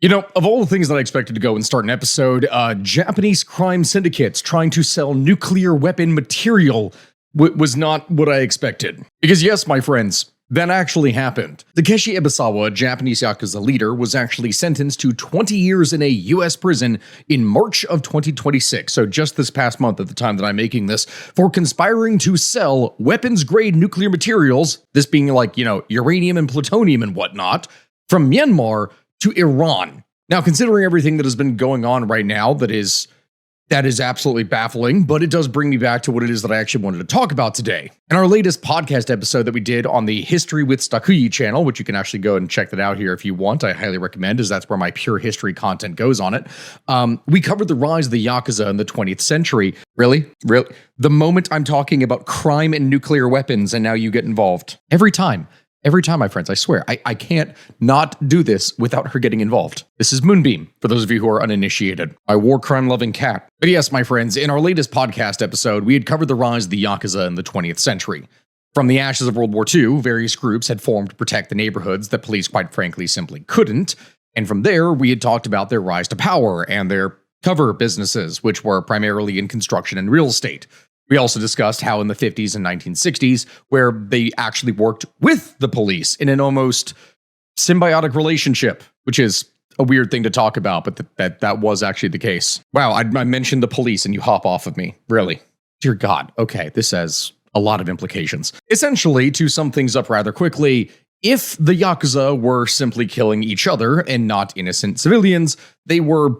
You know, of all the things that I expected to go and start an episode, Japanese crime syndicates trying to sell nuclear weapon material was not what I expected. Because yes, my friends, that actually happened. Takeshi Ibasawa, a Japanese Yakuza leader, was actually sentenced to 20 years in a US prison in March of 2026, so just this past month at the time that I'm making this, for conspiring to sell weapons-grade nuclear materials, this being like, uranium and plutonium and whatnot, from Myanmar to Iran. Now, considering everything that has been going on right now, that is absolutely baffling, but it does bring me back to what it is that I actually wanted to talk about today. In our latest podcast episode that we did on the History with Tokuryu channel, which you can actually go and check that out here if you want, I highly recommend, as that's where my pure history content goes on it. We covered the rise of the Yakuza in the 20th century. Really? The moment I'm talking about crime and nuclear weapons, and now you get involved. Every time, my friends, I swear, I can't not do this without her getting involved. This is Moonbeam, for those of you who are uninitiated, my war crime-loving cat. But yes, my friends, in our latest podcast episode, we had covered the rise of the Yakuza in the 20th century. From the ashes of World War II, various groups had formed to protect the neighborhoods that police, quite frankly, simply couldn't. And from there, we had talked about their rise to power and their cover businesses, which were primarily in construction and real estate. We also discussed how in the 50s and 1960s, where they actually worked with the police in an almost symbiotic relationship, which is a weird thing to talk about, but that was actually the case. Wow, I mentioned the police and you hop off of me. Really? Dear God. Okay, this has a lot of implications. Essentially, to sum things up rather quickly, if the Yakuza were simply killing each other and not innocent civilians, they were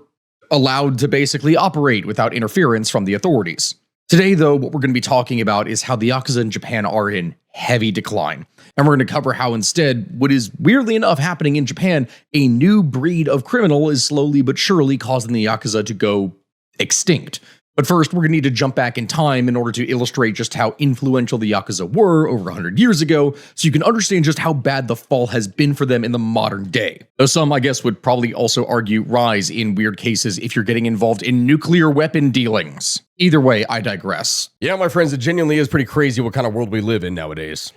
allowed to basically operate without interference from the authorities. Today, though, what we're going to be talking about is how the Yakuza in Japan are in heavy decline. And we're going to cover how instead, what is weirdly enough happening in Japan, a new breed of criminal is slowly but surely causing the Yakuza to go extinct. But first, we're going to need to jump back in time in order to illustrate just how influential the Yakuza were over 100 years ago, so you can understand just how bad the fall has been for them in the modern day. Though some, I guess, would probably also argue rise in weird cases if you're getting involved in nuclear weapon dealings. Either way, I digress. Yeah, my friends, it genuinely is pretty crazy what kind of world we live in nowadays.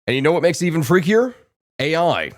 And you know what makes it even freakier? AI.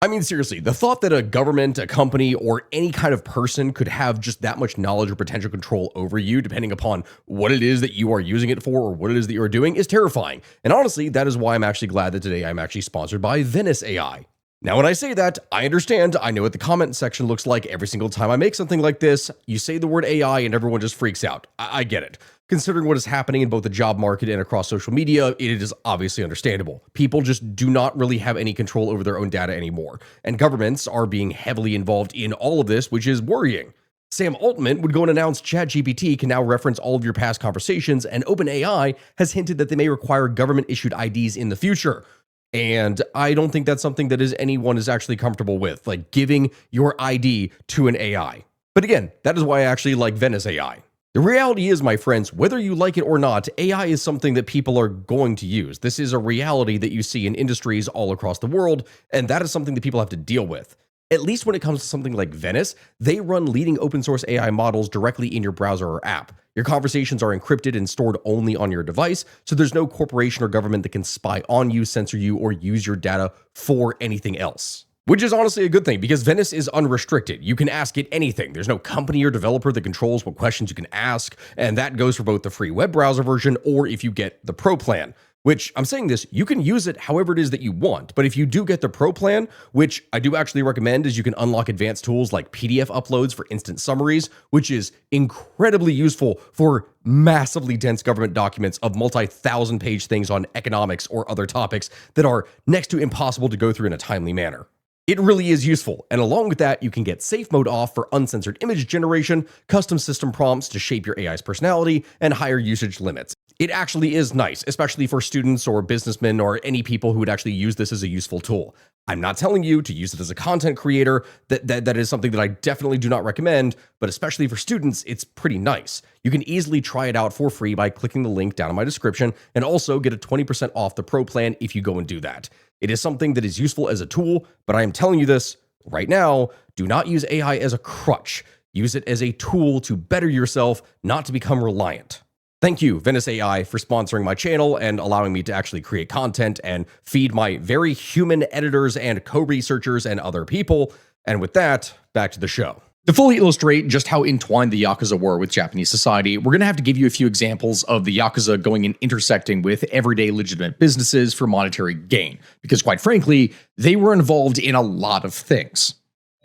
I mean, seriously, the thought that a government, a company, or any kind of person could have just that much knowledge or potential control over you, depending upon what it is that you are using it for or what it is that you are doing, is terrifying. And honestly, that is why I'm actually glad that today I'm actually sponsored by Venice AI. Now, when I say that, I understand. I know what the comment section looks like every single time I make something like this. You say the word AI and everyone just freaks out. I get it. Considering what is happening in both the job market and across social media, it is obviously understandable. People just do not really have any control over their own data anymore, and governments are being heavily involved in all of this, which is worrying. Sam Altman would go and announce ChatGPT can now reference all of your past conversations, and OpenAI has hinted that they may require government-issued IDs in the future. And I don't think that's something that anyone is actually comfortable with, like giving your ID to an AI. But again, that is why I actually like Venice AI. The reality is, my friends, whether you like it or not, AI is something that people are going to use. This is a reality that you see in industries all across the world, and that is something that people have to deal with. At least when it comes to something like Venice, they run leading open source AI models directly in your browser or app. Your conversations are encrypted and stored only on your device, so there's no corporation or government that can spy on you, censor you, or use your data for anything else. Which is honestly a good thing, because Venice is unrestricted. You can ask it anything. There's no company or developer that controls what questions you can ask, and that goes for both the free web browser version or if you get the Pro plan. Which, I'm saying this, you can use it however it is that you want, but if you do get the Pro plan, which I do actually recommend, is you can unlock advanced tools like PDF uploads for instant summaries, which is incredibly useful for massively dense government documents of multi-thousand page things on economics or other topics that are next to impossible to go through in a timely manner. It really is useful, and along with that, you can get safe mode off for uncensored image generation, custom system prompts to shape your AI's personality, and higher usage limits. It actually is nice, especially for students or businessmen or any people who would actually use this as a useful tool. I'm not telling you to use it as a content creator. That is something that I definitely do not recommend, but especially for students, it's pretty nice. You can easily try it out for free by clicking the link down in my description, and also get a 20% off the Pro plan if you go and do that. It is something that is useful as a tool, but I am telling you this right now, do not use AI as a crutch. Use it as a tool to better yourself, not to become reliant. Thank you, Venice AI, for sponsoring my channel and allowing me to actually create content and feed my very human editors and co-researchers and other people. And with that, back to the show. To fully illustrate just how entwined the Yakuza were with Japanese society, we're going to have to give you a few examples of the Yakuza going and intersecting with everyday legitimate businesses for monetary gain, because quite frankly, they were involved in a lot of things.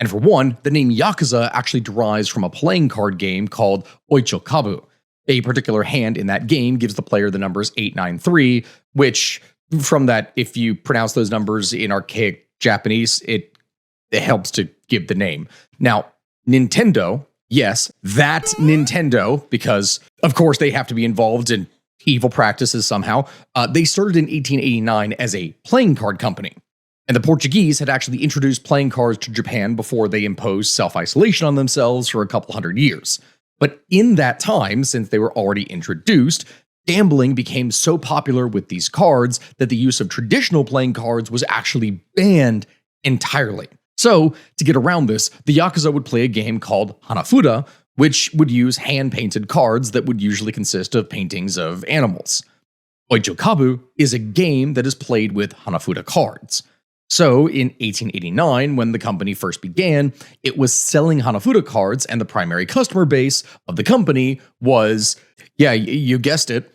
And for one, the name Yakuza actually derives from a playing card game called Oicho Kabu. A particular hand in that game gives the player the numbers 893, which, from that, if you pronounce those numbers in archaic Japanese, it helps to give the name. Now, Nintendo, yes, that Nintendo, because of course they have to be involved in evil practices somehow. They started in 1889 as a playing card company. And the Portuguese had actually introduced playing cards to Japan before they imposed self-isolation on themselves for a couple hundred years. But in that time, since they were already introduced, gambling became so popular with these cards that the use of traditional playing cards was actually banned entirely. So, to get around this, the Yakuza would play a game called Hanafuda, which would use hand-painted cards that would usually consist of paintings of animals. Oicho Kabu is a game that is played with Hanafuda cards. So, in 1889, when the company first began, it was selling Hanafuda cards, and the primary customer base of the company was, yeah, you guessed it,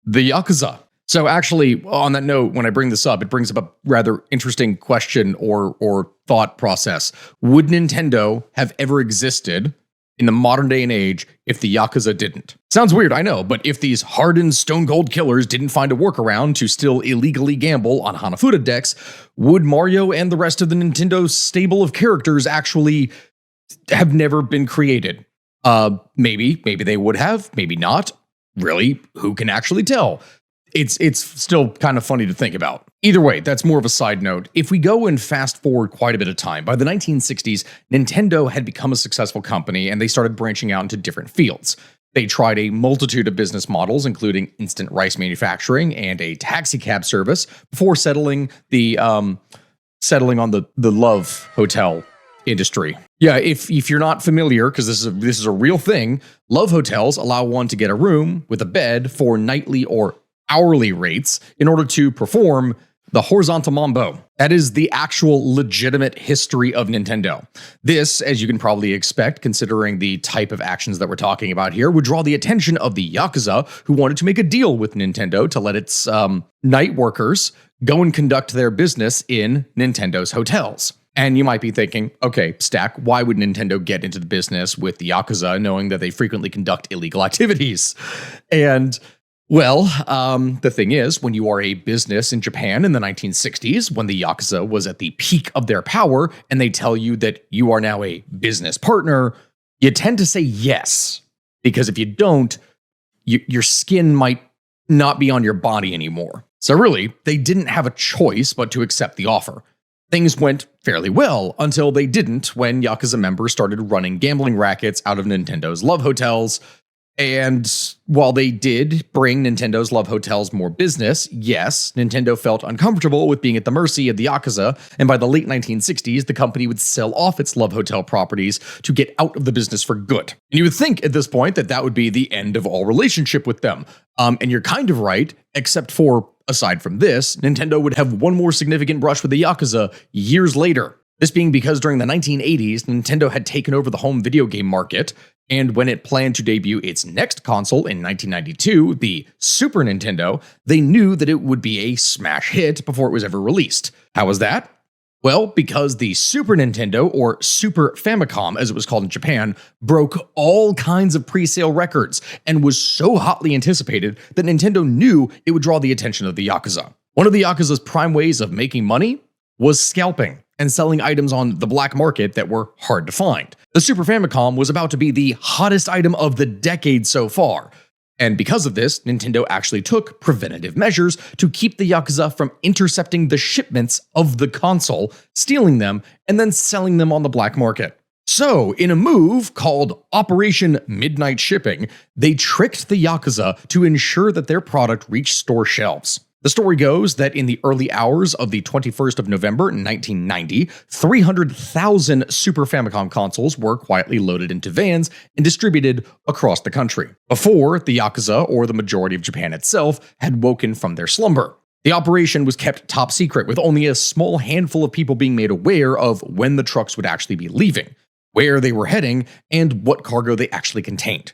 the Yakuza. So actually, on that note, when I bring this up, it brings up a rather interesting question or thought process. Would Nintendo have ever existed in the modern day and age if the Yakuza didn't? Sounds weird, I know, but if these hardened stone cold killers didn't find a workaround to still illegally gamble on Hanafuda decks, would Mario and the rest of the Nintendo stable of characters actually have never been created? Maybe they would have, maybe not. Really, who can actually tell? It's still kind of funny to think about. Either way, that's more of a side note. If we go and fast forward quite a bit of time, by the 1960s, Nintendo had become a successful company and they started branching out into different fields. They tried a multitude of business models, including instant rice manufacturing and a taxi cab service, before settling on the Love Hotel industry. Yeah, if you're not familiar, because this is a real thing, Love Hotels allow one to get a room with a bed for nightly or hourly rates in order to perform the horizontal mambo. That is the actual legitimate history of Nintendo. This, as you can probably expect, considering the type of actions that we're talking about here, would draw the attention of the Yakuza, who wanted to make a deal with Nintendo to let its night workers go and conduct their business in Nintendo's hotels. And you might be thinking, okay, Stack, why would Nintendo get into the business with the Yakuza knowing that they frequently conduct illegal activities? And well, the thing is, when you are a business in Japan in the 1960s, when the Yakuza was at the peak of their power, and they tell you that you are now a business partner, you tend to say yes. Because if you don't, your skin might not be on your body anymore. So really, they didn't have a choice but to accept the offer. Things went fairly well until they didn't when Yakuza members started running gambling rackets out of Nintendo's Love Hotels. And while they did bring Nintendo's Love Hotels more business, yes, Nintendo felt uncomfortable with being at the mercy of the Yakuza, and by the late 1960s, the company would sell off its Love Hotel properties to get out of the business for good. And you would think at this point that would be the end of all relationship with them. And you're kind of right, except for, aside from this, Nintendo would have one more significant brush with the Yakuza years later. This being because during the 1980s, Nintendo had taken over the home video game market, and when it planned to debut its next console in 1992, the Super Nintendo, they knew that it would be a smash hit before it was ever released. How was that? Well, because the Super Nintendo, or Super Famicom as it was called in Japan, broke all kinds of pre-sale records and was so hotly anticipated that Nintendo knew it would draw the attention of the Yakuza. One of the Yakuza's prime ways of making money was scalping and selling items on the black market that were hard to find. The Super Famicom was about to be the hottest item of the decade so far. And because of this, Nintendo actually took preventative measures to keep the Yakuza from intercepting the shipments of the console, stealing them, and then selling them on the black market. So, in a move called Operation Midnight Shipping, they tricked the Yakuza to ensure that their product reached store shelves. The story goes that in the early hours of the 21st of November 1990, 300,000 Super Famicom consoles were quietly loaded into vans and distributed across the country, before the Yakuza, or the majority of Japan itself, had woken from their slumber. The operation was kept top secret, with only a small handful of people being made aware of when the trucks would actually be leaving. where they were heading, and what cargo they actually contained.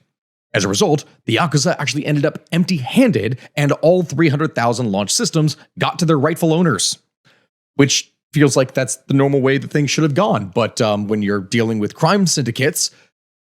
As a result, the Yakuza actually ended up empty-handed, and all 300,000 launch systems got to their rightful owners. Which feels like that's the normal way that things should have gone, but when you're dealing with crime syndicates,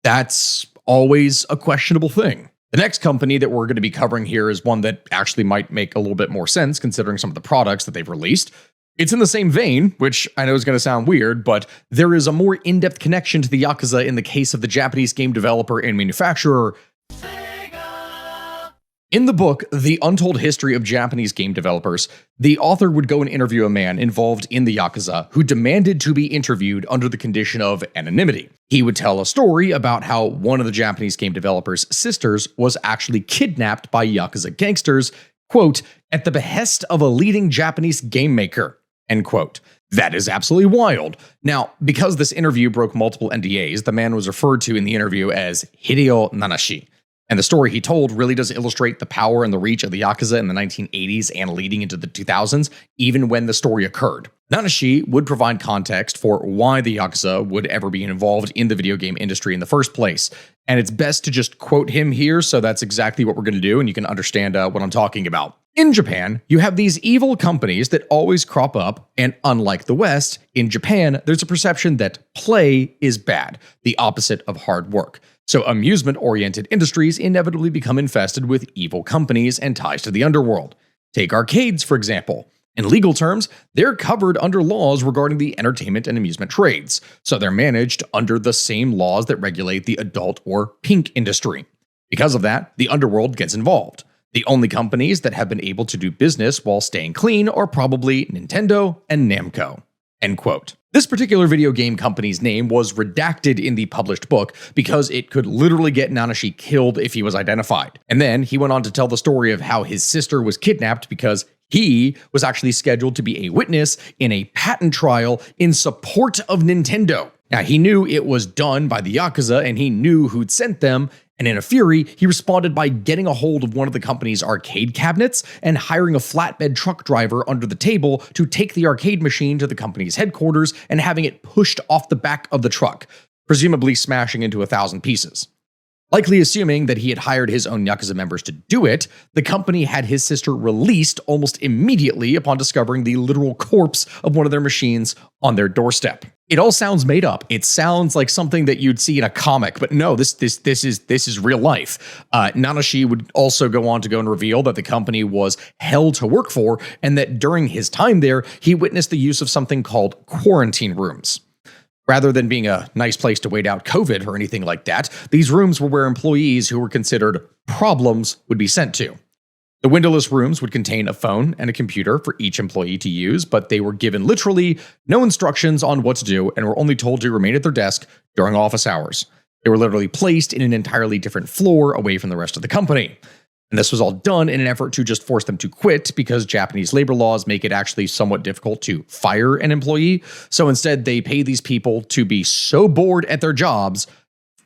that's always a questionable thing. The next company that we're going to be covering here is one that actually might make a little bit more sense considering some of the products that they've released. It's in the same vein, which I know is going to sound weird, but there is a more in-depth connection to the Yakuza in the case of the Japanese game developer and manufacturer Sega. In the book, The Untold History of Japanese Game Developers, the author would go and interview a man involved in the Yakuza who demanded to be interviewed under the condition of anonymity. He would tell a story about how one of the Japanese game developers' sisters was actually kidnapped by Yakuza gangsters, quote, at the behest of a leading Japanese game maker, end quote. That is absolutely wild. Now, because this interview broke multiple NDAs, the man was referred to in the interview as Hideo Nanashi. And the story he told really does illustrate the power and the reach of the Yakuza in the 1980s and leading into the 2000s, even when the story occurred. Nanashi would provide context for why the Yakuza would ever be involved in the video game industry in the first place. And it's best to just quote him here, so that's exactly what we're going to do, and you can understand what I'm talking about. In Japan, you have these evil companies that always crop up, and unlike the West, in Japan, there's a perception that play is bad, the opposite of hard work. So amusement-oriented industries inevitably become infested with evil companies and ties to the underworld. Take arcades, for example. In legal terms, they're covered under laws regarding the entertainment and amusement trades, so they're managed under the same laws that regulate the adult or pink industry. Because of that, the underworld gets involved. The only companies that have been able to do business while staying clean are probably Nintendo and Namco. End quote. This particular video game company's name was redacted in the published book because it could literally get Nanashi killed if he was identified. And then he went on to tell the story of how his sister was kidnapped because he was actually scheduled to be a witness in a patent trial in support of Nintendo. Now, he knew it was done by the Yakuza and he knew who'd sent them, and in a fury, he responded by getting a hold of one of the company's arcade cabinets and hiring a flatbed truck driver under the table to take the arcade machine to the company's headquarters and having it pushed off the back of the truck, presumably smashing into 1,000 pieces. Likely assuming that he had hired his own Yakuza members to do it, the company had his sister released almost immediately upon discovering the literal corpse of one of their machines on their doorstep. It all sounds made up. It sounds like something that you'd see in a comic, but no, this is real life. Nanashi would also go on to go and reveal that the company was hell to work for, and that during his time there, he witnessed the use of something called quarantine rooms. Rather than being a nice place to wait out COVID or anything like that, these rooms were where employees who were considered problems would be sent to. The windowless rooms would contain a phone and a computer for each employee to use, but they were given literally no instructions on what to do and were only told to remain at their desk during office hours. They were literally placed in an entirely different floor away from the rest of the company. And this was all done in an effort to just force them to quit because Japanese labor laws make it actually somewhat difficult to fire an employee. So instead, they pay these people to be so bored at their jobs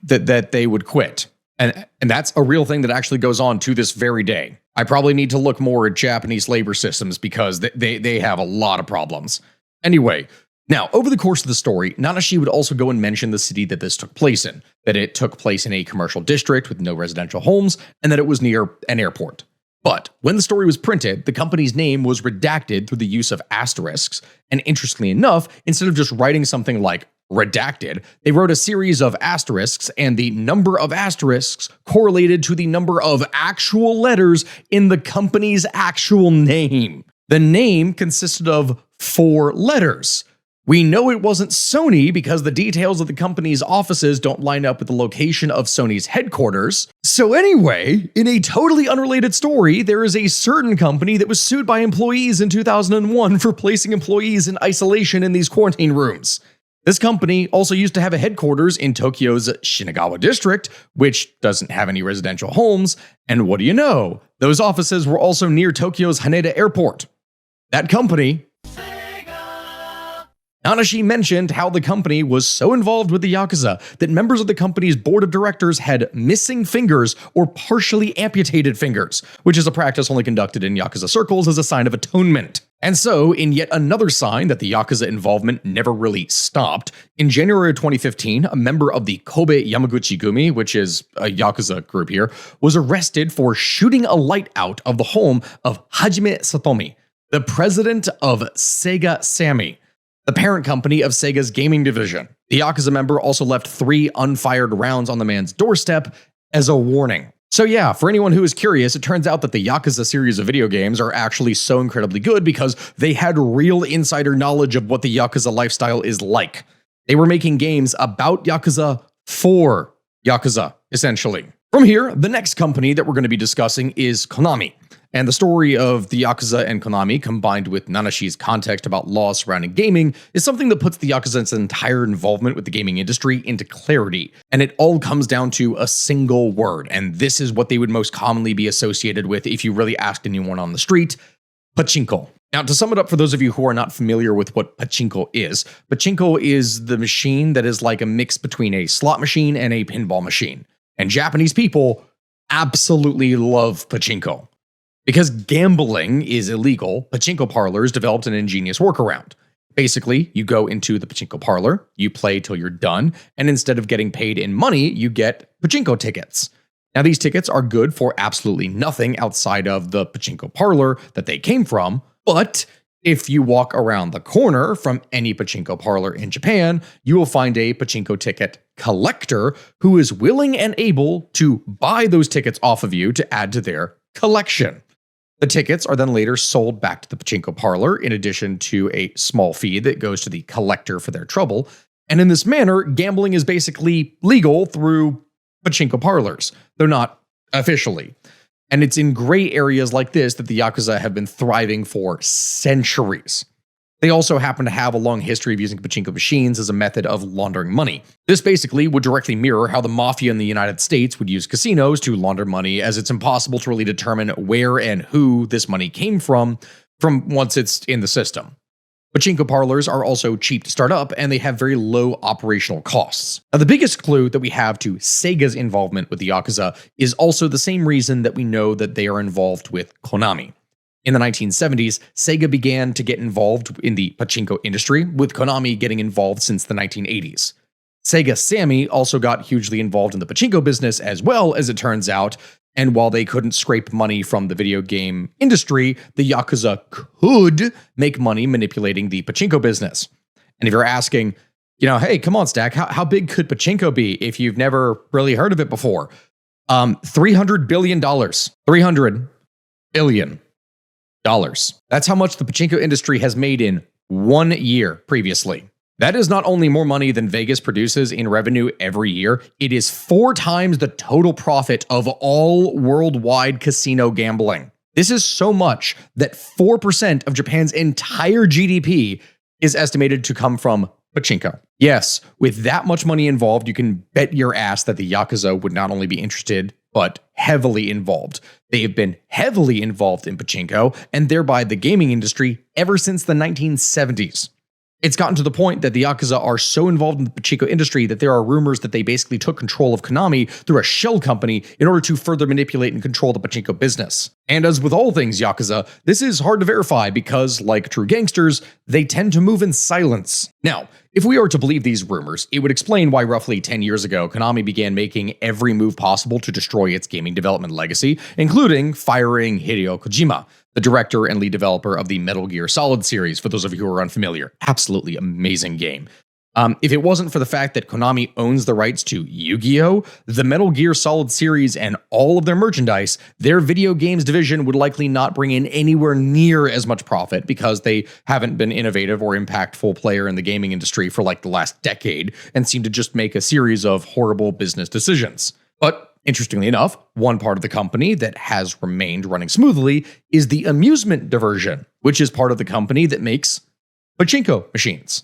that they would quit. And that's a real thing that actually goes on to this very day. I probably need to look more at Japanese labor systems because they have a lot of problems. Anyway, now, over the course of the story, Nanashi would also go and mention the city that this took place in, that it took place in a commercial district with no residential homes, and that it was near an airport. But when the story was printed, the company's name was redacted through the use of asterisks, and interestingly enough, instead of just writing something like redacted, they wrote a series of asterisks, and the number of asterisks correlated to the number of actual letters in the company's actual name. The name consisted of 4 letters. We know it wasn't Sony because the details of the company's offices don't line up with the location of Sony's headquarters. So anyway, in a totally unrelated story, there is a certain company that was sued by employees in 2001 for placing employees in isolation in these quarantine rooms. This company also used to have a headquarters in Tokyo's Shinagawa district, which doesn't have any residential homes. And what do you know? Those offices were also near Tokyo's Haneda Airport. That company, Nanashi mentioned how the company was so involved with the Yakuza that members of the company's board of directors had missing fingers or partially amputated fingers, which is a practice only conducted in Yakuza circles as a sign of atonement. And so, in yet another sign that the Yakuza involvement never really stopped, in January of 2015, a member of the Kobe Yamaguchi Gumi, which is a Yakuza group here, was arrested for shooting a light out of the home of Hajime Satomi, the president of Sega Sammy, the parent company of Sega's gaming division. The Yakuza member also left 3 unfired rounds on the man's doorstep as a warning. So yeah, for anyone who is curious, it turns out that the Yakuza series of video games are actually so incredibly good because they had real insider knowledge of what the Yakuza lifestyle is like. They were making games about Yakuza for Yakuza, essentially. From here, the next company that we're going to be discussing is Konami. And the story of the Yakuza and Konami, combined with Nanashi's context about laws surrounding gaming, is something that puts the Yakuza's entire involvement with the gaming industry into clarity. And it all comes down to a single word, and this is what they would most commonly be associated with if you really asked anyone on the street: Pachinko. Now, to sum it up for those of you who are not familiar with what Pachinko is the machine that is like a mix between a slot machine and a pinball machine. And Japanese people absolutely love Pachinko. Because gambling is illegal, pachinko parlors developed an ingenious workaround. Basically, you go into the pachinko parlor, you play till you're done, and instead of getting paid in money, you get pachinko tickets. Now, these tickets are good for absolutely nothing outside of the pachinko parlor that they came from, but if you walk around the corner from any pachinko parlor in Japan, you will find a pachinko ticket collector who is willing and able to buy those tickets off of you to add to their collection. The tickets are then later sold back to the pachinko parlor in addition to a small fee that goes to the collector for their trouble. And in this manner, gambling is basically legal through pachinko parlors, though not officially. And it's in gray areas like this that the Yakuza have been thriving for centuries. They also happen to have a long history of using pachinko machines as a method of laundering money. This basically would directly mirror how the mafia in the United States would use casinos to launder money, as it's impossible to really determine where and who this money came from once it's in the system. Pachinko parlors are also cheap to start up, and they have very low operational costs. Now, the biggest clue that we have to Sega's involvement with the Yakuza is also the same reason that we know that they are involved with Konami. In the 1970s, Sega began to get involved in the pachinko industry, with Konami getting involved since the 1980s. Sega Sammy also got hugely involved in the pachinko business as well, as it turns out, and while they couldn't scrape money from the video game industry, the Yakuza could make money manipulating the pachinko business. And if you're asking, hey, come on, Stack, how big could pachinko be if you've never really heard of it before? $300 billion. $300 billion. That's how much the pachinko industry has made in 1 year previously. That is not only more money than Vegas produces in revenue every year, it is 4 times the total profit of all worldwide casino gambling. This is so much that 4% of Japan's entire GDP is estimated to come from pachinko. Yes, with that much money involved, you can bet your ass that the Yakuza would not only be interested, but heavily involved. They have been heavily involved in pachinko, and thereby the gaming industry, ever since the 1970s. It's gotten to the point that the Yakuza are so involved in the pachinko industry that there are rumors that they basically took control of Konami through a shell company in order to further manipulate and control the pachinko business. And as with all things Yakuza, this is hard to verify because, like true gangsters, they tend to move in silence. Now, if we are to believe these rumors, it would explain why roughly 10 years ago, Konami began making every move possible to destroy its gaming development legacy, including firing Hideo Kojima, the director and lead developer of the Metal Gear Solid series, for those of you who are unfamiliar. Absolutely amazing game. If it wasn't for the fact that Konami owns the rights to Yu-Gi-Oh!, the Metal Gear Solid series, and all of their merchandise, their video games division would likely not bring in anywhere near as much profit because they haven't been innovative or impactful player in the gaming industry for like the last decade and seem to just make a series of horrible business decisions. But interestingly enough, one part of the company that has remained running smoothly is the amusement division, which is part of the company that makes pachinko machines.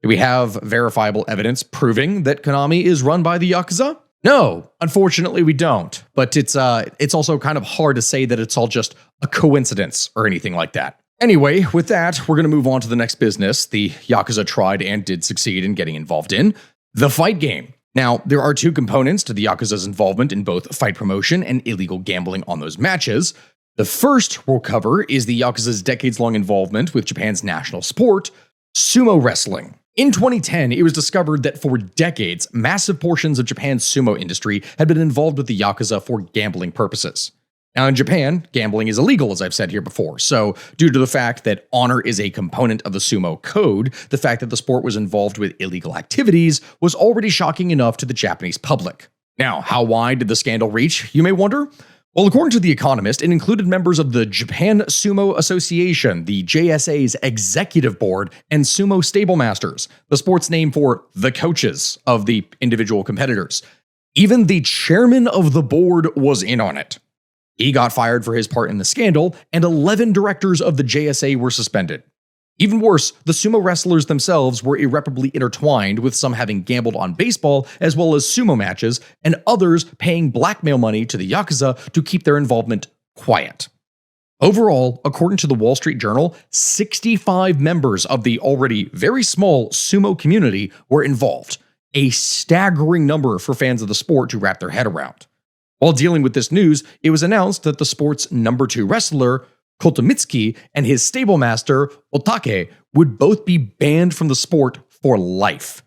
Do we have verifiable evidence proving that Konami is run by the Yakuza? No, unfortunately we don't. But it's also kind of hard to say that it's all just a coincidence or anything like that. Anyway, with that, we're going to move on to the next business the Yakuza tried and did succeed in getting involved in, the fight game. Now, there are 2 components to the Yakuza's involvement in both fight promotion and illegal gambling on those matches. The first we'll cover is the Yakuza's decades-long involvement with Japan's national sport, sumo wrestling. In 2010, it was discovered that for decades, massive portions of Japan's sumo industry had been involved with the Yakuza for gambling purposes. Now, in Japan, gambling is illegal, as I've said here before, so due to the fact that honor is a component of the sumo code, the fact that the sport was involved with illegal activities was already shocking enough to the Japanese public. Now, how wide did the scandal reach, you may wonder? Well, according to The Economist, it included members of the Japan Sumo Association, the JSA's executive board, and sumo stablmasters, the sport's name for the coaches of the individual competitors. Even the chairman of the board was in on it. He got fired for his part in the scandal, and 11 directors of the JSA were suspended. Even worse, the sumo wrestlers themselves were irreparably intertwined, with some having gambled on baseball as well as sumo matches, and others paying blackmail money to the Yakuza to keep their involvement quiet. Overall, according to the Wall Street Journal, 65 members of the already very small sumo community were involved, a staggering number for fans of the sport to wrap their head around. While dealing with this news, it was announced that the sport's number 2 wrestler, Kotomitsuki, and his stablemaster, Otake, would both be banned from the sport for life.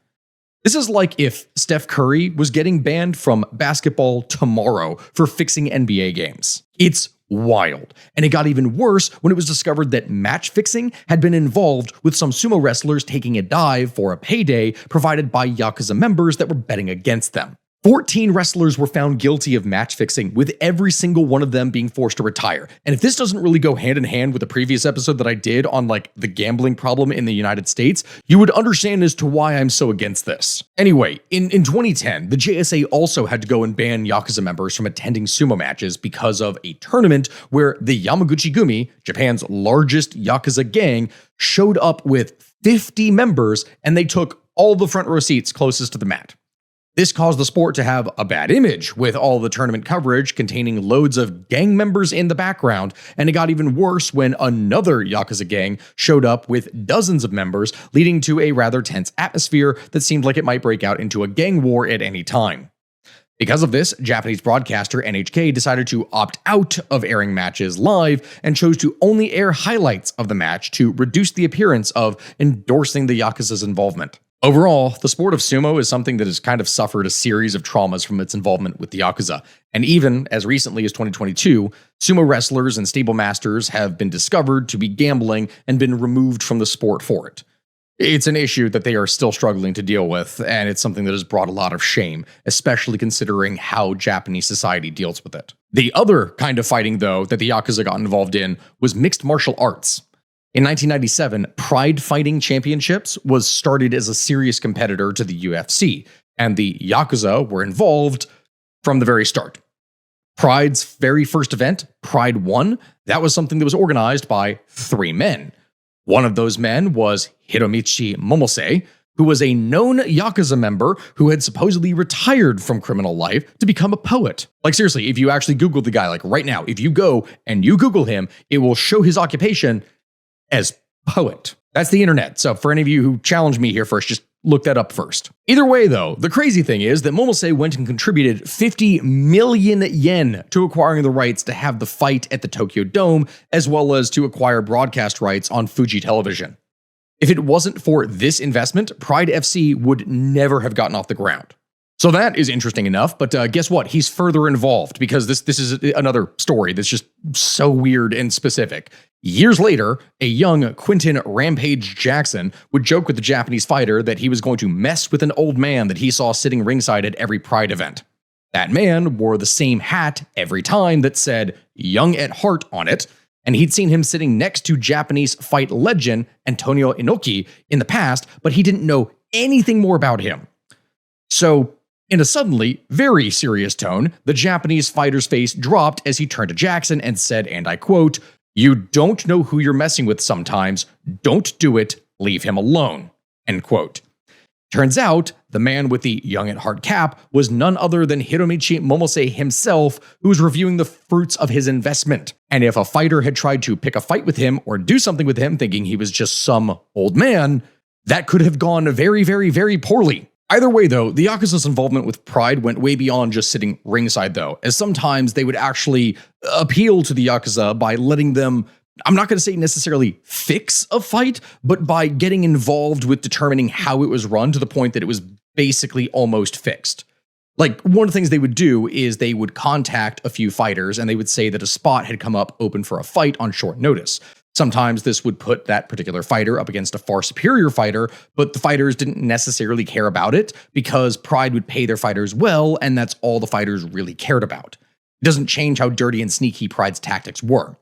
This is like if Steph Curry was getting banned from basketball tomorrow for fixing NBA games. It's wild. And it got even worse when it was discovered that match fixing had been involved, with some sumo wrestlers taking a dive for a payday provided by Yakuza members that were betting against them. 14 wrestlers were found guilty of match fixing, with every single one of them being forced to retire. And if this doesn't really go hand in hand with the previous episode that I did on the gambling problem in the United States, you would understand as to why I'm so against this. Anyway, in 2010, the JSA also had to go and ban Yakuza members from attending sumo matches because of a tournament where the Yamaguchi Gumi, Japan's largest Yakuza gang, showed up with 50 members, and they took all the front row seats closest to the mat. This caused the sport to have a bad image, with all the tournament coverage containing loads of gang members in the background, and it got even worse when another Yakuza gang showed up with dozens of members, leading to a rather tense atmosphere that seemed like it might break out into a gang war at any time. Because of this, Japanese broadcaster NHK decided to opt out of airing matches live and chose to only air highlights of the match to reduce the appearance of endorsing the Yakuza's involvement. Overall, the sport of sumo is something that has kind of suffered a series of traumas from its involvement with the Yakuza, and even as recently as 2022, sumo wrestlers and stablmasters have been discovered to be gambling and been removed from the sport for it. It's an issue that they are still struggling to deal with, and it's something that has brought a lot of shame, especially considering how Japanese society deals with it. The other kind of fighting, though, that the Yakuza got involved in was mixed martial arts. In 1997, Pride Fighting Championships was started as a serious competitor to the UFC, and the Yakuza were involved from the very start. Pride's very first event, Pride 1, that was something that was organized by 3 men. One of those men was Hiromichi Momose, who was a known Yakuza member who had supposedly retired from criminal life to become a poet. Seriously, if you actually Google the guy, right now, if you go and you Google him, it will show his occupation as poet. That's the internet. So for any of you who challenge me here first, just look that up first. Either way, though, the crazy thing is that Momose went and contributed 50 million yen to acquiring the rights to have the fight at the Tokyo Dome, as well as to acquire broadcast rights on Fuji Television. If it wasn't for this investment, Pride FC would never have gotten off the ground. So that is interesting enough, but guess what? He's further involved, because this is another story that's just so weird and specific. Years later, a young Quentin Rampage Jackson would joke with the Japanese fighter that he was going to mess with an old man that he saw sitting ringside at every Pride event. That man wore the same hat every time that said "Young at Heart" on it, and he'd seen him sitting next to Japanese fight legend Antonio Inoki in the past, but he didn't know anything more about him. So, in a suddenly very serious tone, the Japanese fighter's face dropped as he turned to Jackson and said, and I quote, "You don't know who you're messing with sometimes. Don't do it. Leave him alone." End quote. Turns out, the man with the young at heart cap was none other than Hiromichi Momose himself, who was reviewing the fruits of his investment. And if a fighter had tried to pick a fight with him or do something with him thinking he was just some old man, that could have gone very, very, very poorly. Either way, though, the Yakuza's involvement with Pride went way beyond just sitting ringside, though, as sometimes they would actually appeal to the Yakuza by letting them, I'm not going to say necessarily fix a fight, but by getting involved with determining how it was run to the point that it was basically almost fixed. Like, one of the things they would do is they would contact a few fighters and they would say that a spot had come up open for a fight on short notice. Sometimes this would put that particular fighter up against a far superior fighter, but the fighters didn't necessarily care about it because Pride would pay their fighters well, and that's all the fighters really cared about. It doesn't change how dirty and sneaky Pride's tactics were.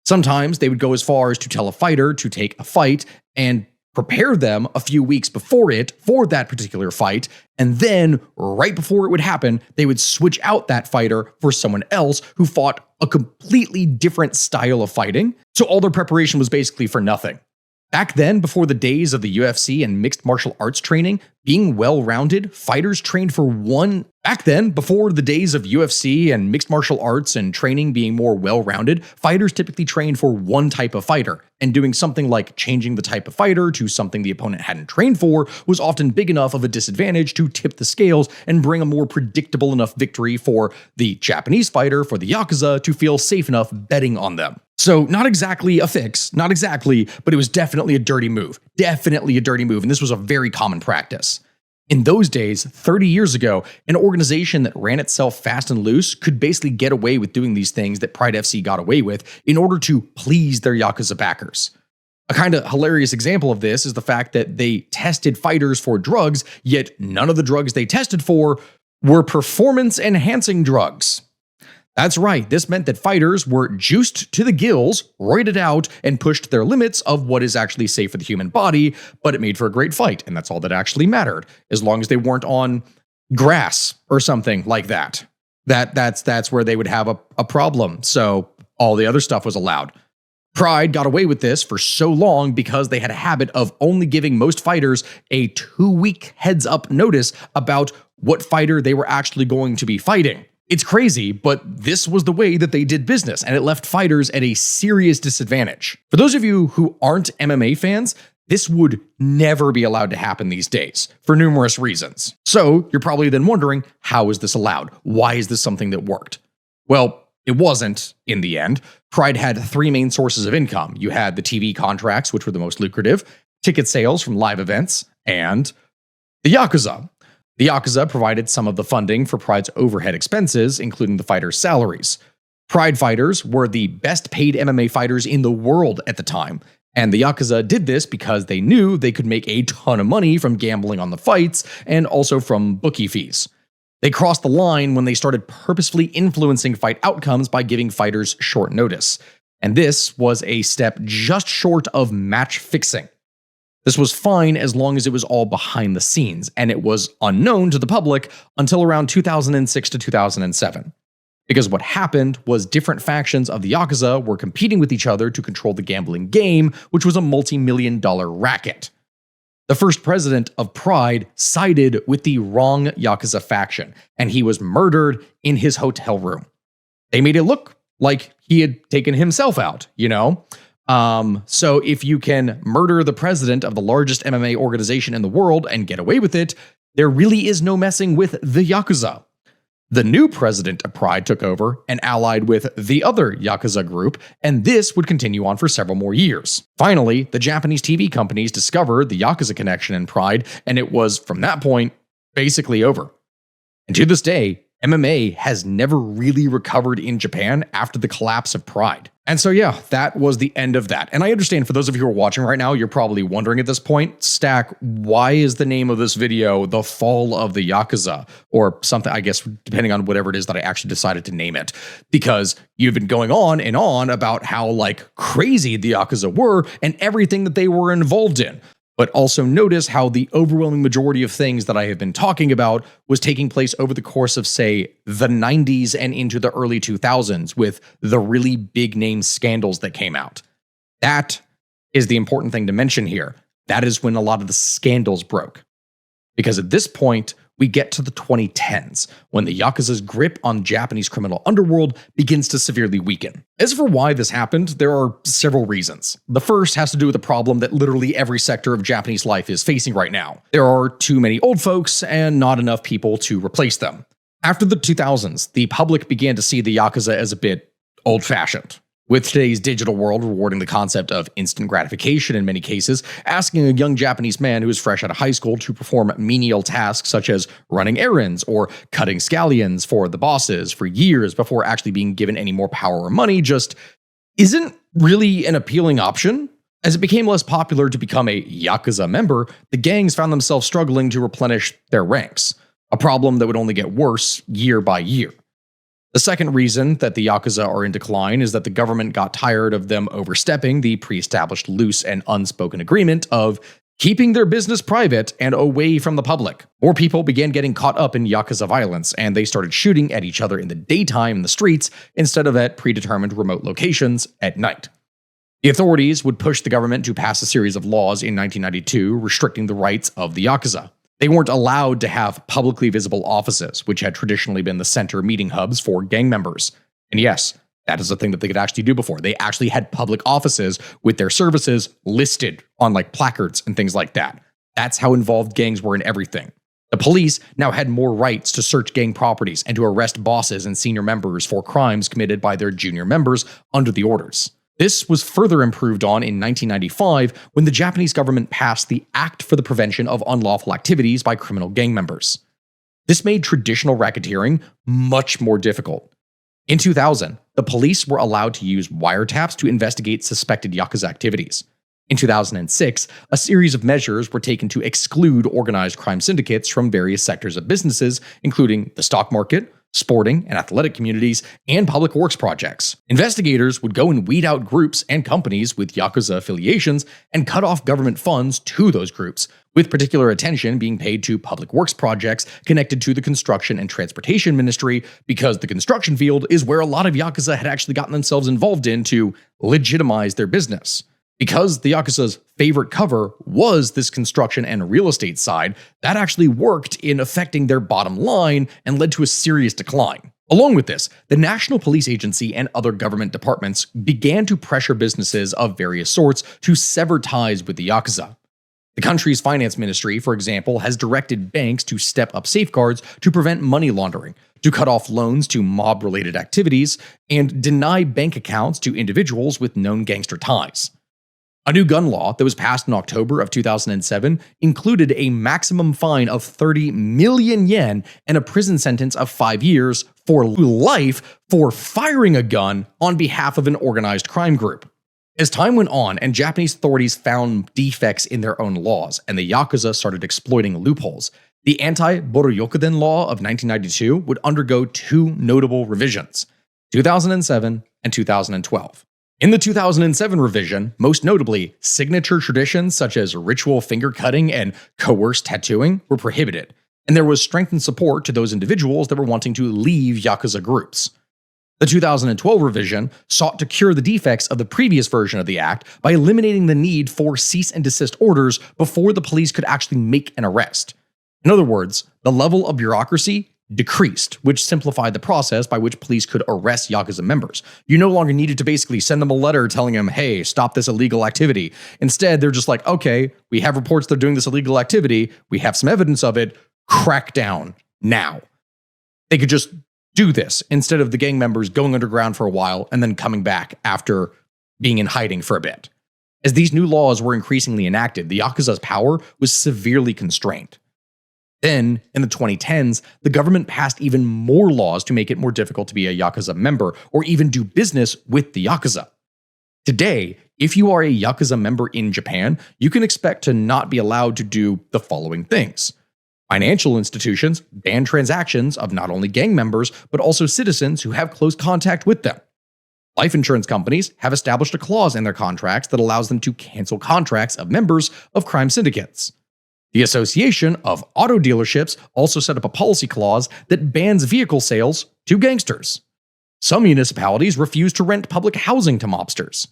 Sometimes they would go as far as to tell a fighter to take a fight and prepare them a few weeks before it for that particular fight, and then right before it would happen, they would switch out that fighter for someone else who fought a completely different style of fighting, so all their preparation was basically for nothing. Back then, before the days of the UFC and mixed martial arts training, being well-rounded, fighters trained for one. Back then, before the days of UFC and mixed martial arts and training being more well-rounded, fighters typically trained for one type of fighter, and doing something like changing the type of fighter to something the opponent hadn't trained for was often big enough of a disadvantage to tip the scales and bring a more predictable enough victory for the Japanese fighter, for the Yakuza, to feel safe enough betting on them. So not exactly a fix, not exactly, but it was definitely a dirty move. Definitely a dirty move, and this was a very common practice. In those days, 30 years ago, an organization that ran itself fast and loose could basically get away with doing these things that Pride FC got away with in order to please their Yakuza backers. A kind of hilarious example of this is the fact that they tested fighters for drugs, yet none of the drugs they tested for were performance-enhancing drugs. That's right, this meant that fighters were juiced to the gills, roided out, and pushed to their limits of what is actually safe for the human body, but it made for a great fight, and that's all that actually mattered, as long as they weren't on grass or something like that. That's where they would have a problem, so all the other stuff was allowed. Pride got away with this for so long because they had a habit of only giving most fighters a 2-week heads-up notice about what fighter they were actually going to be fighting. It's crazy, but this was the way that they did business, and it left fighters at a serious disadvantage. For those of you who aren't MMA fans, this would never be allowed to happen these days, for numerous reasons. So, you're probably then wondering, how is this allowed? Why is this something that worked? Well, it wasn't, in the end. Pride had 3 main sources of income. You had the TV contracts, which were the most lucrative, ticket sales from live events, and the Yakuza. The Yakuza provided some of the funding for Pride's overhead expenses, including the fighters' salaries. Pride fighters were the best paid MMA fighters in the world at the time, and the Yakuza did this because they knew they could make a ton of money from gambling on the fights and also from bookie fees. They crossed the line when they started purposefully influencing fight outcomes by giving fighters short notice, and this was a step just short of match fixing. This was fine as long as it was all behind the scenes, and it was unknown to the public until around 2006 to 2007. Because what happened was different factions of the Yakuza were competing with each other to control the gambling game, which was a multi-million-dollar racket. The first president of Pride sided with the wrong Yakuza faction, and he was murdered in his hotel room. They made it look like he had taken himself out, you know? So if you can murder the president of the largest MMA organization in the world and get away with it, there really is no messing with the Yakuza. The new president of Pride took over and allied with the other Yakuza group, and this would continue on for several more years. Finally, the Japanese TV companies discovered the Yakuza connection in Pride, and it was, from that point, basically over. And to this day, MMA has never really recovered in Japan after the collapse of Pride. And so yeah, that was the end of that. And I understand for those of you who are watching right now, you're probably wondering at this point, Stack, why is the name of this video The Fall of the Yakuza? Or something, I guess, depending on whatever it is that I actually decided to name it. Because you've been going on and on about how like crazy the Yakuza were and everything that they were involved in. But also notice how the overwhelming majority of things that I have been talking about was taking place over the course of, say, the 90s and into the early 2000s with the really big name scandals that came out. That is the important thing to mention here. That is when a lot of the scandals broke. Because at this point, we get to the 2010s, when the Yakuza's grip on the Japanese criminal underworld begins to severely weaken. As for why this happened, there are several reasons. The first has to do with a problem that literally every sector of Japanese life is facing right now. There are too many old folks and not enough people to replace them. After the 2000s, the public began to see the Yakuza as a bit old-fashioned. With today's digital world rewarding the concept of instant gratification in many cases, asking a young Japanese man who is fresh out of high school to perform menial tasks such as running errands or cutting scallions for the bosses for years before actually being given any more power or money just isn't really an appealing option. As it became less popular to become a Yakuza member, the gangs found themselves struggling to replenish their ranks, a problem that would only get worse year by year. The second reason that the Yakuza are in decline is that the government got tired of them overstepping the pre-established loose and unspoken agreement of keeping their business private and away from the public. More people began getting caught up in Yakuza violence, and they started shooting at each other in the daytime in the streets instead of at predetermined remote locations at night. The authorities would push the government to pass a series of laws in 1992 restricting the rights of the Yakuza. They weren't allowed to have publicly visible offices, which had traditionally been the center meeting hubs for gang members. And yes, that is a thing that they could actually do before. They actually had public offices with their services listed on like placards and things like that. That's how involved gangs were in everything. The police now had more rights to search gang properties and to arrest bosses and senior members for crimes committed by their junior members under the orders. This was further improved on in 1995 when the Japanese government passed the Act for the Prevention of Unlawful Activities by Criminal Gang Members. This made traditional racketeering much more difficult. In 2000, the police were allowed to use wiretaps to investigate suspected Yakuza activities. In 2006, a series of measures were taken to exclude organized crime syndicates from various sectors of businesses, including the stock market, sporting and athletic communities, and public works projects. Investigators would go and weed out groups and companies with Yakuza affiliations and cut off government funds to those groups, with particular attention being paid to public works projects connected to the construction and transportation ministry, because the construction field is where a lot of Yakuza had actually gotten themselves involved in to legitimize their business. Because the Yakuza's favorite cover was this construction and real estate side, that actually worked in affecting their bottom line and led to a serious decline. Along with this, the National Police Agency and other government departments began to pressure businesses of various sorts to sever ties with the Yakuza. The country's finance ministry, for example, has directed banks to step up safeguards to prevent money laundering, to cut off loans to mob-related activities, and deny bank accounts to individuals with known gangster ties. A new gun law that was passed in October of 2007 included a maximum fine of 30 million yen and a prison sentence of 5 years for life for firing a gun on behalf of an organized crime group. As time went on and Japanese authorities found defects in their own laws and the Yakuza started exploiting loopholes, the anti-Boryokuden law of 1992 would undergo two notable revisions, 2007 and 2012. In the 2007 revision, most notably, signature traditions such as ritual finger cutting and coerced tattooing were prohibited, and there was strengthened support to those individuals that were wanting to leave Yakuza groups. The 2012 revision sought to cure the defects of the previous version of the act by eliminating the need for cease and desist orders before the police could actually make an arrest. In other words, the level of bureaucracy decreased, which simplified the process by which police could arrest Yakuza members. You no longer needed to basically send them a letter telling them, hey, stop this illegal activity. Instead, they're just like, okay, we have reports they're doing this illegal activity, we have some evidence of it, crack down now. They could just do this instead of the gang members going underground for a while and then coming back after being in hiding for a bit. As these new laws were increasingly enacted, the Yakuza's power was severely constrained. Then, in the 2010s, the government passed even more laws to make it more difficult to be a Yakuza member or even do business with the Yakuza. Today, if you are a Yakuza member in Japan, you can expect to not be allowed to do the following things. Financial institutions ban transactions of not only gang members, but also citizens who have close contact with them. Life insurance companies have established a clause in their contracts that allows them to cancel contracts of members of crime syndicates. The Association of Auto Dealerships also set up a policy clause that bans vehicle sales to gangsters. Some municipalities refuse to rent public housing to mobsters.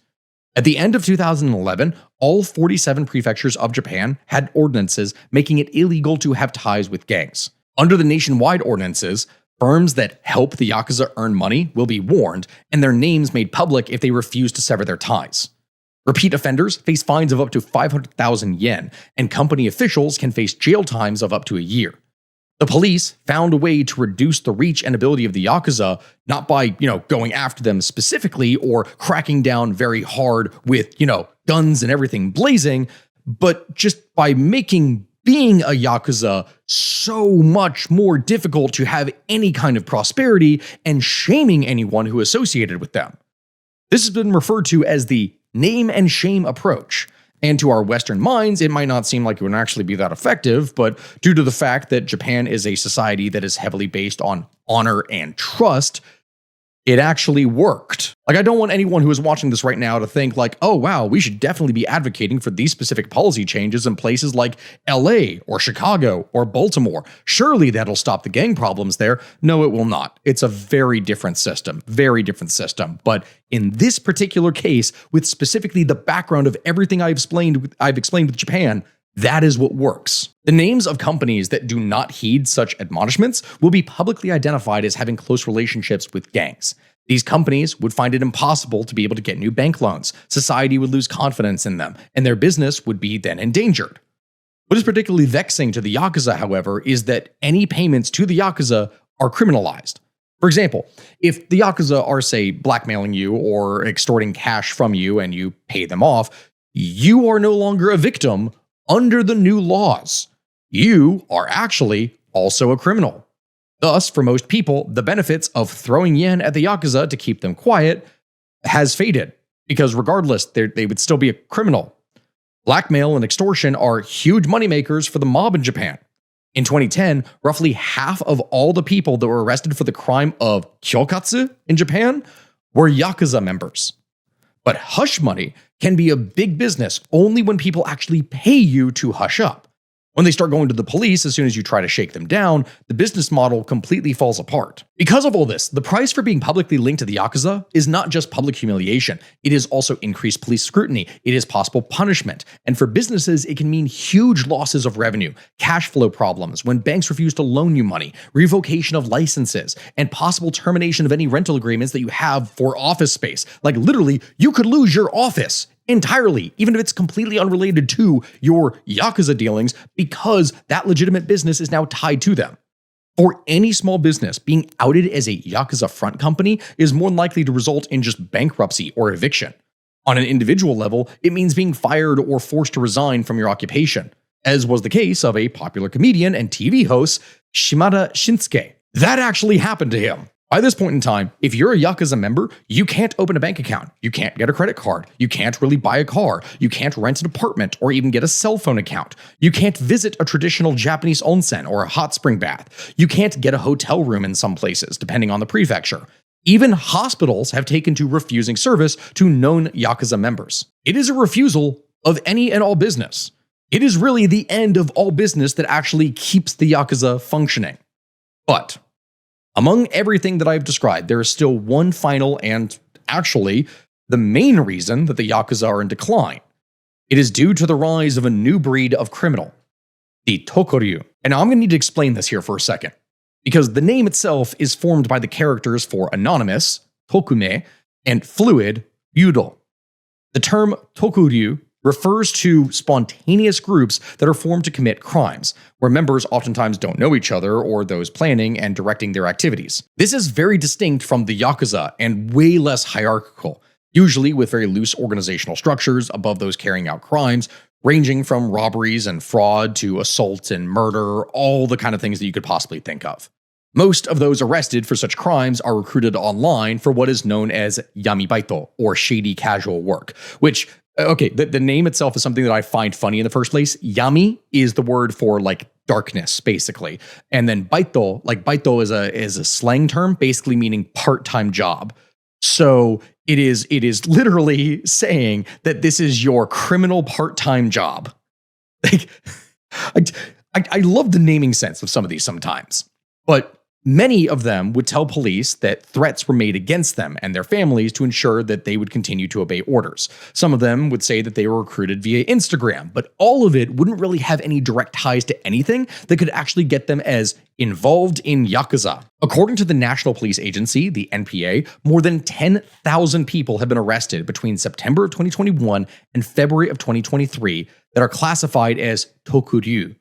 At the end of 2011, all 47 prefectures of Japan had ordinances making it illegal to have ties with gangs. Under the nationwide ordinances, firms that help the Yakuza earn money will be warned, and their names made public if they refuse to sever their ties. Repeat offenders face fines of up to 500,000 yen, and company officials can face jail times of up to a year. The police found a way to reduce the reach and ability of the Yakuza, not by, going after them specifically or cracking down very hard with, guns and everything blazing, but just by making being a Yakuza so much more difficult to have any kind of prosperity and shaming anyone who associated with them. This has been referred to as the name and shame approach. And to our Western minds, it might not seem like it would actually be that effective, but due to the fact that Japan is a society that is heavily based on honor and trust, it actually worked. I don't want anyone who is watching this right now to think oh wow, we should definitely be advocating for these specific policy changes in places like LA or Chicago or Baltimore. Surely that'll stop the gang problems there. No, it will not. It's a very different system. But in this particular case, with specifically the background of everything I've explained with Japan, that is what works. The names of companies that do not heed such admonishments will be publicly identified as having close relationships with gangs. These companies would find it impossible to be able to get new bank loans, society would lose confidence in them, and their business would be then endangered. What is particularly vexing to the Yakuza, however, is that any payments to the Yakuza are criminalized. For example, if the Yakuza are, say, blackmailing you or extorting cash from you and you pay them off, you are no longer a victim. Under the new laws, you are actually also a criminal. Thus, for most people, the benefits of throwing yen at the Yakuza to keep them quiet has faded, because regardless, they would still be a criminal. Blackmail and extortion are huge moneymakers for the mob in Japan. In 2010, roughly half of all the people that were arrested for the crime of kyokatsu in Japan were Yakuza members. But hush money can be a big business only when people actually pay you to hush up. When they start going to the police as soon as you try to shake them down, the business model completely falls apart. Because of all this, the price for being publicly linked to the Yakuza is not just public humiliation, it is also increased police scrutiny, it is possible punishment, and for businesses it can mean huge losses of revenue, cash flow problems when banks refuse to loan you money, revocation of licenses, and possible termination of any rental agreements that you have for office space. Literally, you could lose your office entirely, even if it's completely unrelated to your Yakuza dealings, because that legitimate business is now tied to them. For any small business, being outed as a Yakuza front company is more likely to result in just bankruptcy or eviction. On an individual level, it means being fired or forced to resign from your occupation, as was the case of a popular comedian and TV host, Shimada Shinsuke. That actually happened to him. By this point in time, if you're a Yakuza member, you can't open a bank account, you can't get a credit card, you can't really buy a car, you can't rent an apartment or even get a cell phone account, you can't visit a traditional Japanese onsen or a hot spring bath, you can't get a hotel room in some places, depending on the prefecture. Even hospitals have taken to refusing service to known Yakuza members. It is a refusal of any and all business. It is really the end of all business that actually keeps the Yakuza functioning. But among everything that I've described, there is still one final and actually the main reason that the Yakuza are in decline. It is due to the rise of a new breed of criminal, the Tokuryu. And now I'm going to need to explain this here for a second, because the name itself is formed by the characters for anonymous, Tokume, and fluid, Yudo. The term Tokuryu refers to spontaneous groups that are formed to commit crimes, where members oftentimes don't know each other or those planning and directing their activities. This is very distinct from the Yakuza and way less hierarchical, usually with very loose organizational structures above those carrying out crimes, ranging from robberies and fraud to assault and murder, all the kind of things that you could possibly think of. Most of those arrested for such crimes are recruited online for what is known as yamibaito, or shady casual work, which the name itself is something that I find funny in the first place. Yami is the word for darkness, basically. And then baito is a slang term, basically meaning part-time job. So it is literally saying that this is your criminal part-time job. I love the naming sense of some of these sometimes. But Many of them would tell police that threats were made against them and their families to ensure that they would continue to obey orders. Some of them would say that they were recruited via Instagram, but all of it wouldn't really have any direct ties to anything that could actually get them as involved in Yakuza. According to the National Police Agency, the NPA, more than 10,000 people have been arrested between September of 2021 and February of 2023 that are classified as Tokuryu.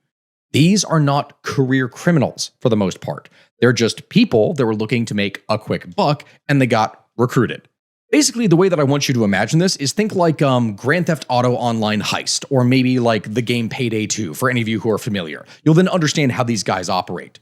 These are not career criminals for the most part. They're just people that were looking to make a quick buck and they got recruited. Basically, the way that I want you to imagine this is think like Grand Theft Auto Online Heist, or maybe like the game Payday 2 for any of you who are familiar. You'll then understand how these guys operate.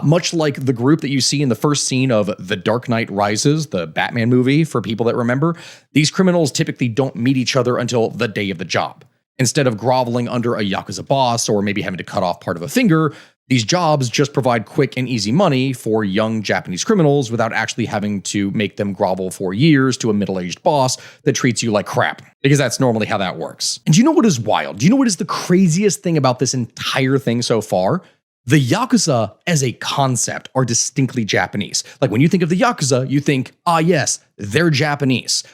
Much like the group that you see in the first scene of The Dark Knight Rises, the Batman movie, for people that remember, these criminals typically don't meet each other until the day of the job. Instead of groveling under a Yakuza boss or maybe having to cut off part of a finger, these jobs just provide quick and easy money for young Japanese criminals without actually having to make them grovel for years to a middle-aged boss that treats you like crap, because that's normally how that works. And do you know what is wild? Do you know what is the craziest thing about this entire thing so far? The Yakuza as a concept are distinctly Japanese. Like when you think of the Yakuza, you think, yes, they're Japanese.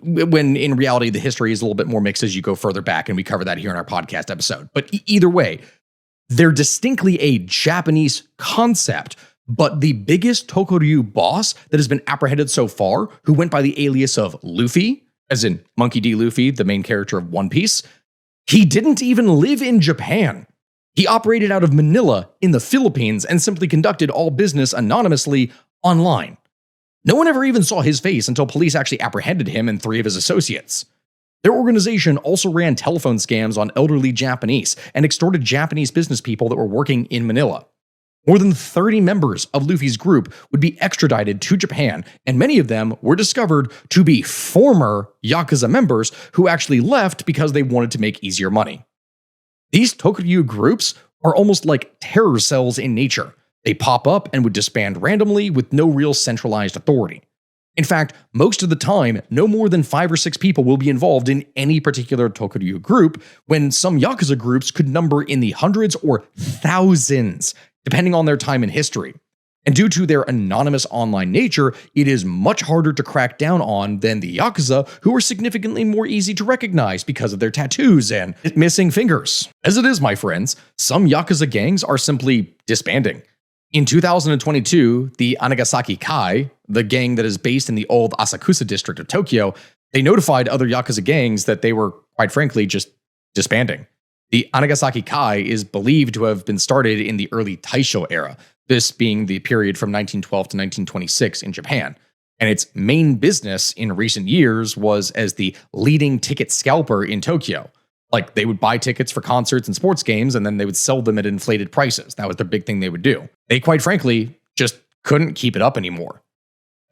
When in reality, the history is a little bit more mixed as you go further back, and we cover that here in our podcast episode. But either way, they're distinctly a Japanese concept, but the biggest Tokuryu boss that has been apprehended so far, who went by the alias of Luffy, as in Monkey D. Luffy, the main character of One Piece, he didn't even live in Japan. He operated out of Manila in the Philippines and simply conducted all business anonymously online. No one ever even saw his face until police actually apprehended him and 3 of his associates. Their organization also ran telephone scams on elderly Japanese and extorted Japanese business people that were working in Manila. More than 30 members of Luffy's group would be extradited to Japan, and many of them were discovered to be former Yakuza members who actually left because they wanted to make easier money. These Tokuryu groups are almost like terror cells in nature. They pop up and would disband randomly with no real centralized authority. In fact, most of the time, no more than 5 or 6 people will be involved in any particular Tokuryu group, when some Yakuza groups could number in the hundreds or thousands, depending on their time in history. And due to their anonymous online nature, it is much harder to crack down on than the Yakuza, who are significantly more easy to recognize because of their tattoos and missing fingers. As it is, my friends, some Yakuza gangs are simply disbanding. In 2022, the Anagasaki Kai, the gang that is based in the old Asakusa district of Tokyo, they notified other Yakuza gangs that they were, quite frankly, just disbanding. The Anagasaki Kai is believed to have been started in the early Taisho era, this being the period from 1912 to 1926 in Japan. And its main business in recent years was as the leading ticket scalper in Tokyo. Like, they would buy tickets for concerts and sports games, and then they would sell them at inflated prices. That was the big thing they would do. They, quite frankly, just couldn't keep it up anymore.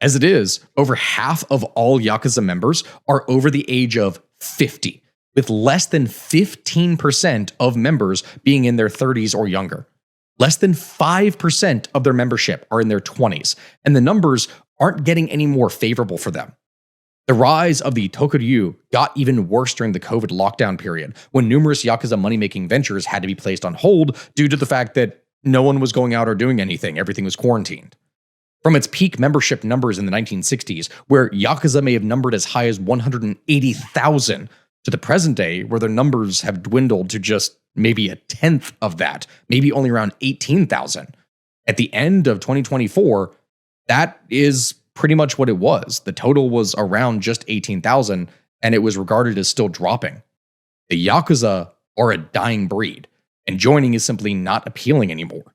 As it is, over half of all Yakuza members are over the age of 50, with less than 15% of members being in their 30s or younger. Less than 5% of their membership are in their 20s, and the numbers aren't getting any more favorable for them. The rise of the Tokuryu got even worse during the COVID lockdown period, when numerous Yakuza money-making ventures had to be placed on hold due to the fact that no one was going out or doing anything. Everything was quarantined. From its peak membership numbers in the 1960s, where Yakuza may have numbered as high as 180,000, to the present day, where their numbers have dwindled to just maybe a tenth of that, maybe only around 18,000. At the end of 2024, that is pretty much what it was. The total was around just 18,000, and it was regarded as still dropping. The Yakuza are a dying breed, and joining is simply not appealing anymore.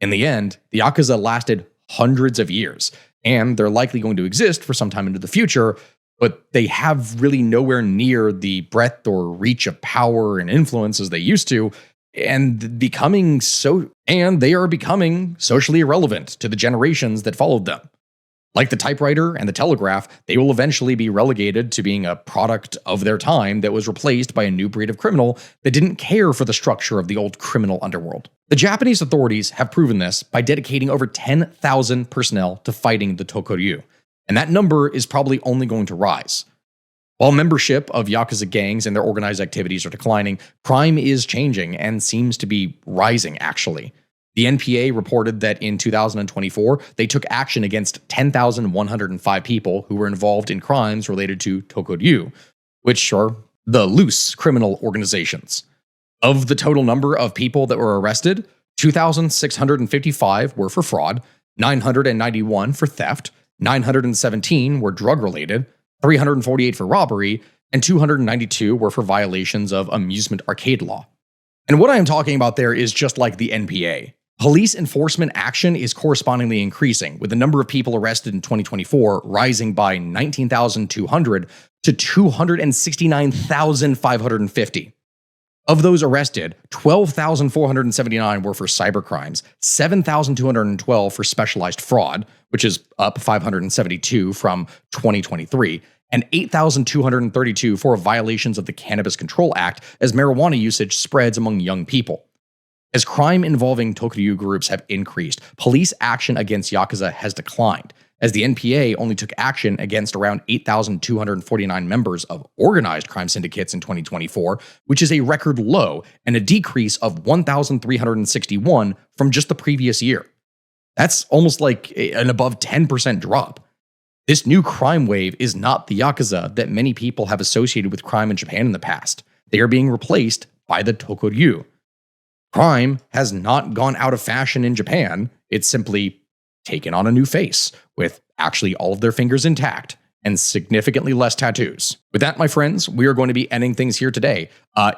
In the end, the Yakuza lasted hundreds of years, and they're likely going to exist for some time into the future, but they have really nowhere near the breadth or reach of power and influence as they used to, and they are becoming socially irrelevant to the generations that followed them. Like the typewriter and the telegraph, they will eventually be relegated to being a product of their time that was replaced by a new breed of criminal that didn't care for the structure of the old criminal underworld. The Japanese authorities have proven this by dedicating over 10,000 personnel to fighting the Tokuryu, and that number is probably only going to rise. While membership of Yakuza gangs and their organized activities are declining, crime is changing and seems to be rising, actually. The NPA reported that in 2024, they took action against 10,105 people who were involved in crimes related to Tokuryu, which are the loose criminal organizations. Of the total number of people that were arrested, 2,655 were for fraud, 991 for theft, 917 were drug-related, 348 for robbery, and 292 were for violations of amusement arcade law. And what I am talking about there is just like the NPA. Police enforcement action is correspondingly increasing, with the number of people arrested in 2024 rising by 19,200 to 269,550. Of those arrested, 12,479 were for cybercrimes, 7,212 for specialized fraud, which is up 572 from 2023, and 8,232 for violations of the Cannabis Control Act as marijuana usage spreads among young people. As crime involving Tokuryu groups have increased, police action against Yakuza has declined, as the NPA only took action against around 8,249 members of organized crime syndicates in 2024, which is a record low and a decrease of 1,361 from just the previous year. That's almost like an above 10% drop. This new crime wave is not the Yakuza that many people have associated with crime in Japan in the past. They are being replaced by the Tokuryu. Crime has not gone out of fashion in Japan. It's simply taken on a new face, with actually all of their fingers intact and significantly less tattoos. With that, my friends, we are going to be ending things here today.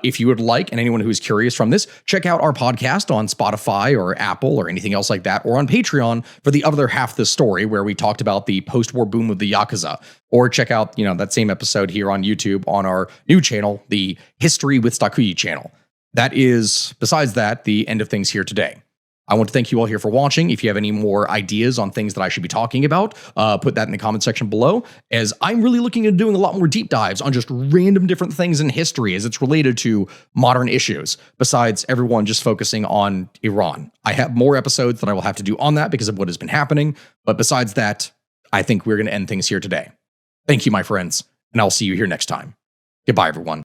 If you would like, and anyone who is curious from this, check out our podcast on Spotify or Apple or anything else like that, or on Patreon for the other half of the story where we talked about the post-war boom of the Yakuza. Or check out, that same episode here on YouTube on our new channel, the History with Tokuryu channel. That is, besides that, the end of things here today. I want to thank you all here for watching. If you have any more ideas on things that I should be talking about, put that in the comment section below, as I'm really looking at doing a lot more deep dives on just random different things in history as it's related to modern issues, besides everyone just focusing on Iran. I have more episodes that I will have to do on that because of what has been happening, but besides that, I think we're going to end things here today. Thank you, my friends, and I'll see you here next time. Goodbye, everyone.